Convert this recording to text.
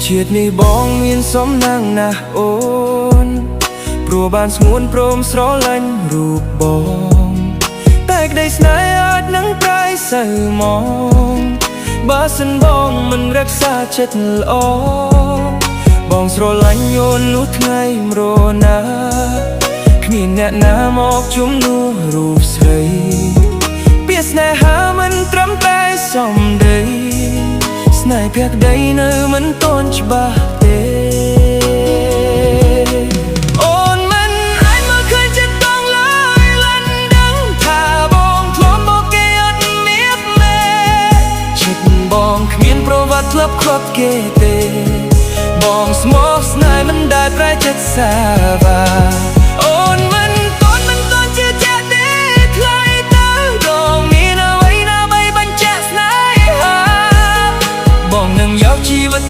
ជាតិនេះបងមានសំណាងណាស់អូនព្រោះបានស្ងួនព្រមស្រឡាញ់រូបបងតែក្តីស្នេហ៍អាចនឹងប្រែសូវមកបើសិនបងមិនរក្សាចិត្តល្អបងស្រឡាញ់អូននោះថ្ងៃរណាគ្មានអ្នកណាមកជំនួសរូបស្រីពាក្យស្នេហាមិនត្រឹមតែសំដីស្នេហ៍ភក្តីនៅមិនទាន់ច្បាស់ទេអូនមិនអាចមកឃើញចិត្តបងឡើយលិនដឹងថាបងធ្លាប់មកគេអត់មៀបមេចិត្តបងគ្មានប្រវត្តិធ្លាប់ខ្វាប់គេទេបងស្មោះស្នេហ៍មិនដែលប្រែចិត្តសាវាអូន